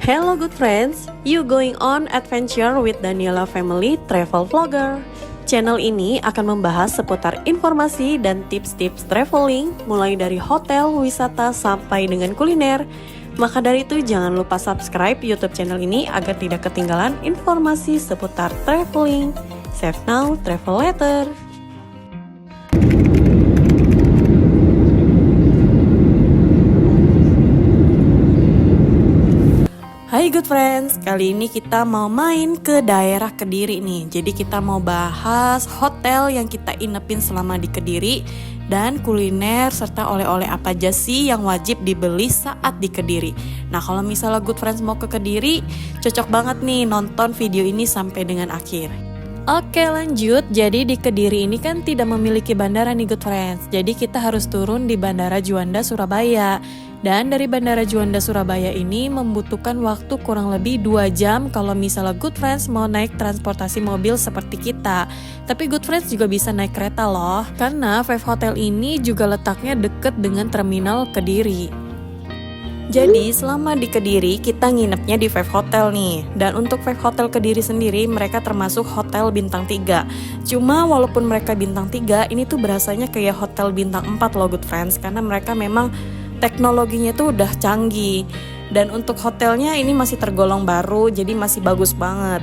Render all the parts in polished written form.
Hello good friends, you going on adventure with Daniela Family Travel Vlogger. Channel ini akan membahas seputar informasi dan tips-tips traveling, mulai dari hotel, wisata, sampai dengan kuliner. Maka dari itu jangan lupa subscribe YouTube channel ini agar tidak ketinggalan informasi seputar traveling. Save now, travel later. Hai good friends, kali ini kita mau main ke daerah Kediri nih. Jadi kita mau bahas hotel yang kita inepin selama di Kediri dan kuliner serta oleh-oleh apa aja sih yang wajib dibeli saat di Kediri. Nah kalau misalnya good friends mau ke Kediri, cocok banget nih nonton video ini sampai dengan akhir. Oke lanjut, jadi di Kediri ini kan tidak memiliki bandara nih good friends. Jadi kita harus turun di Bandara Juanda Surabaya. Dan dari Bandara Juanda Surabaya ini membutuhkan waktu kurang lebih 2 jam kalau misalnya good friends mau naik transportasi mobil seperti kita. Tapi good friends juga bisa naik kereta loh, karena Five Hotel ini juga letaknya deket dengan terminal Kediri. Jadi selama di Kediri kita nginepnya di Five Hotel nih. Dan untuk Five Hotel Kediri sendiri mereka termasuk hotel bintang 3. Cuma walaupun mereka bintang 3, ini tuh berasanya kayak hotel bintang 4 loh good friends. Karena mereka memang teknologinya tuh udah canggih. Dan untuk hotelnya ini masih tergolong baru, jadi masih bagus banget.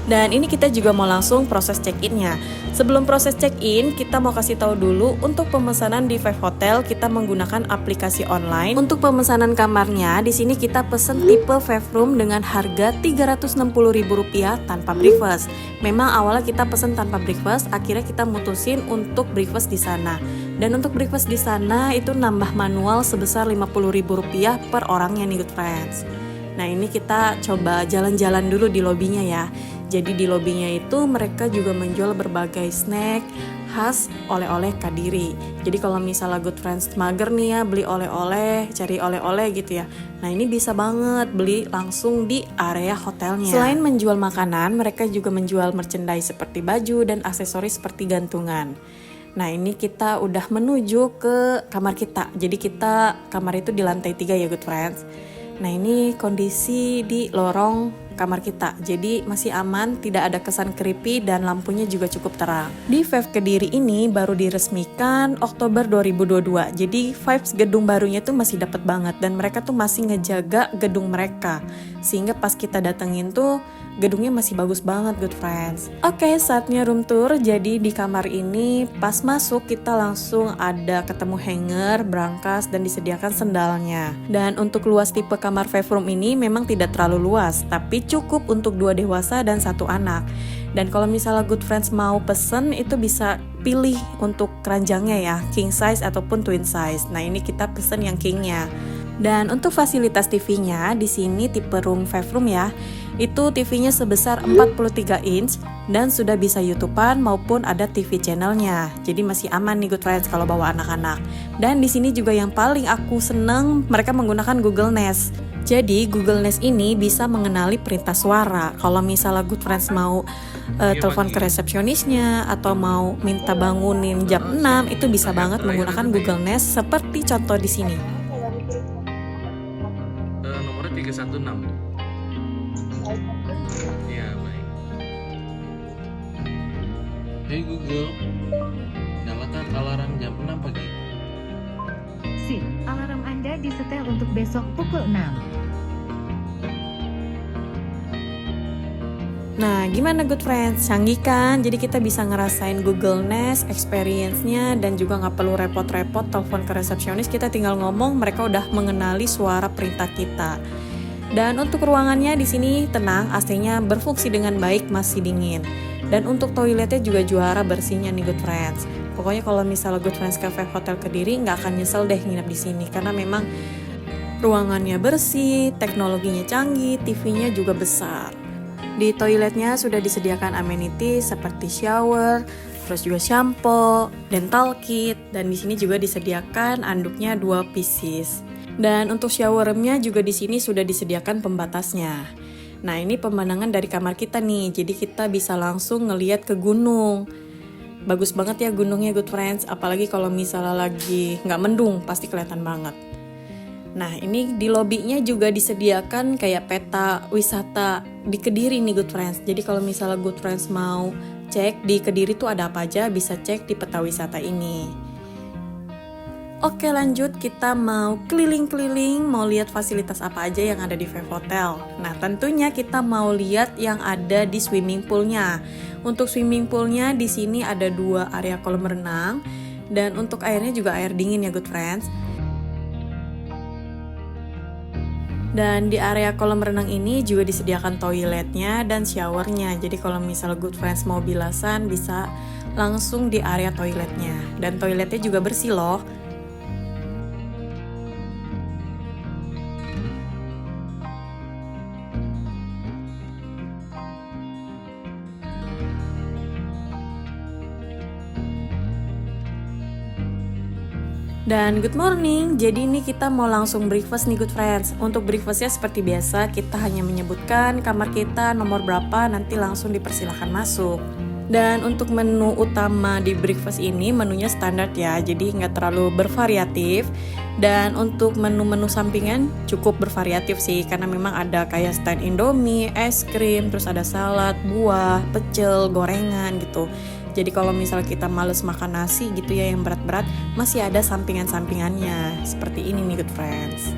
Dan ini kita juga mau langsung proses check-in-nya. Sebelum proses check-in, kita mau kasih tahu dulu untuk pemesanan di Five Hotel kita menggunakan aplikasi online. Untuk pemesanan kamarnya, di sini kita pesen tipe Five Room dengan harga Rp360.000 tanpa breakfast. Memang awalnya kita pesen tanpa breakfast, akhirnya kita mutusin untuk breakfast di sana. Dan untuk breakfast di sana itu nambah manual sebesar Rp50.000 per orangnya nih good friends. Nah ini kita coba jalan-jalan dulu di lobinya ya. Jadi di lobinya itu mereka juga menjual berbagai snack khas oleh-oleh Kediri. Jadi kalau misalnya good friends mager nih ya beli oleh-oleh, cari oleh-oleh gitu ya. Nah ini bisa banget beli langsung di area hotelnya. Selain menjual makanan, mereka juga menjual merchandise seperti baju dan aksesoris seperti gantungan. Nah ini kita udah menuju ke kamar kita. Jadi kita kamar itu di lantai 3 ya good friends. Nah ini kondisi di lorong kamar kita, jadi masih aman, tidak ada kesan creepy dan lampunya juga cukup terang. Di Five Kediri ini baru diresmikan Oktober 2022, jadi vibes gedung barunya tuh masih dapet banget dan mereka tuh masih ngejaga gedung mereka. Sehingga pas kita datengin tuh gedungnya masih bagus banget good friends. Oke, saatnya room tour. Jadi di kamar ini pas masuk kita langsung ada ketemu hanger, brankas dan disediakan sendalnya. Dan untuk luas tipe kamar Five Room ini memang tidak terlalu luas, tapi cukup untuk 2 dewasa dan 1 anak. Dan kalau misalnya good friends mau pesen itu bisa pilih untuk keranjangnya ya, king size ataupun twin size. Nah ini kita pesen yang kingnya. Dan untuk fasilitas TV-nya di sini tipe room Five Room ya, itu TV-nya sebesar 43 inch dan sudah bisa YouTubean maupun ada TV channelnya. Jadi masih aman nih good friends kalau bawa anak-anak. Dan di sini juga yang paling aku seneng mereka menggunakan Google Nest. Jadi Google Nest ini bisa mengenali perintah suara. Kalau misalnya good friends mau telepon ke resepsionisnya atau mau minta bangunin jam 6 itu bisa banget menggunakan Google Nest seperti contoh di sini. Nomornya 316. Iya, baik. Hey Google, nyalakan alarm jam 6 pagi. Sip, alarm Anda disetel untuk besok pukul 6. Nah, gimana good friends? Canggih kan? Jadi kita bisa ngerasain Google Nest experience-nya dan juga nggak perlu repot-repot telepon ke resepsionis. Kita tinggal ngomong, mereka udah mengenali suara perintah kita. Dan untuk ruangannya di sini tenang, AC-nya berfungsi dengan baik, masih dingin. Dan untuk toiletnya juga juara bersihnya nih good friends. Pokoknya kalau misalnya good friends ke Five Hotel Kediri nggak akan nyesel deh nginep di sini karena memang ruangannya bersih, teknologinya canggih, TV-nya juga besar. Di toiletnya sudah disediakan amenities seperti shower, terus juga shampoo, dental kit, dan di sini juga disediakan anduknya 2 pieces. Dan untuk shower roomnya juga di sini sudah disediakan pembatasnya. Nah ini pemandangan dari kamar kita nih, jadi kita bisa langsung ngeliat ke gunung. Bagus banget ya gunungnya good friends, apalagi kalau misalnya lagi nggak mendung pasti kelihatan banget. Nah, ini di lobbynya juga disediakan kayak peta wisata di Kediri nih good friends. Jadi kalau misalnya good friends mau cek di Kediri tuh ada apa aja, bisa cek di peta wisata ini. Oke, lanjut, kita mau keliling-keliling, mau lihat fasilitas apa aja yang ada di Fave Hotel. Nah, tentunya kita mau lihat yang ada di swimming poolnya. Untuk swimming poolnya di sini ada 2 area kolam renang, dan untuk airnya juga air dingin ya good friends. Dan di area kolam renang ini juga disediakan toiletnya dan showernya. Jadi kalau misalnya good friends mau bilasan bisa langsung di area toiletnya. Dan toiletnya juga bersih loh. Dan good morning, jadi ini kita mau langsung breakfast nih good friends. Untuk breakfastnya seperti biasa, kita hanya menyebutkan kamar kita nomor berapa, nanti langsung dipersilahkan masuk. Dan untuk menu utama di breakfast ini menunya standar ya, jadi nggak terlalu bervariatif. Dan untuk menu-menu sampingan cukup bervariatif sih, karena memang ada kayak stand Indomie, es krim, terus ada salad, buah, pecel, gorengan gitu. Jadi kalau misal kita males makan nasi gitu ya yang berat-berat, masih ada sampingan-sampingannya. Seperti ini nih good friends.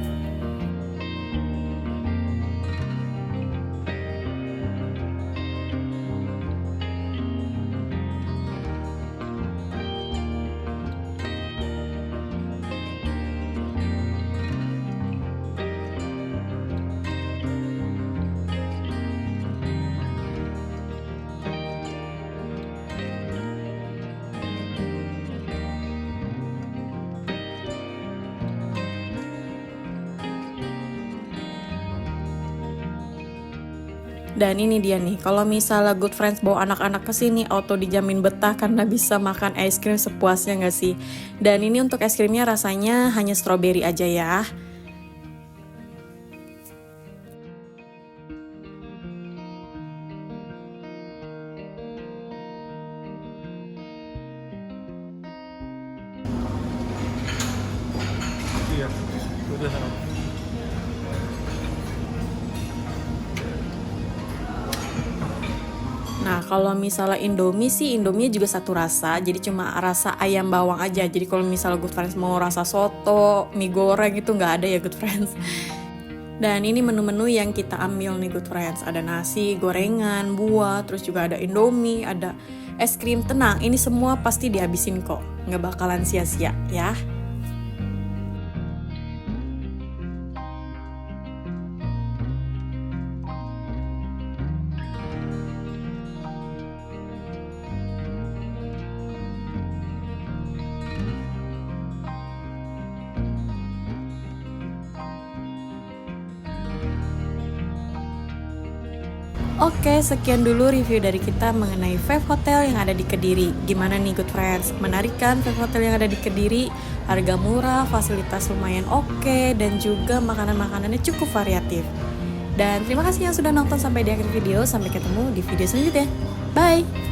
Dan ini dia nih, kalau misalnya good friends bawa anak-anak ke sini auto dijamin betah karena bisa makan es krim sepuasnya nggak sih? Dan ini untuk es krimnya rasanya hanya stroberi aja ya. Iya, udah sama. Nah, kalau misalnya Indomie sih, Indomie juga satu rasa, jadi cuma rasa ayam bawang aja. Jadi kalau misalnya good friends mau rasa soto, mie goreng itu nggak ada ya good friends. Dan ini menu-menu yang kita ambil nih good friends. Ada nasi, gorengan, buah, terus juga ada Indomie, ada es krim. Tenang, ini semua pasti dihabisin kok, nggak bakalan sia-sia ya. Oke, sekian dulu review dari kita mengenai Fave Hotel yang ada di Kediri. Gimana nih good friends? Menarik kan Fave Hotel yang ada di Kediri? Harga murah, fasilitas lumayan oke, dan juga makanan-makanannya cukup variatif. Dan terima kasih yang sudah nonton sampai di akhir video. Sampai ketemu di video selanjutnya. Bye!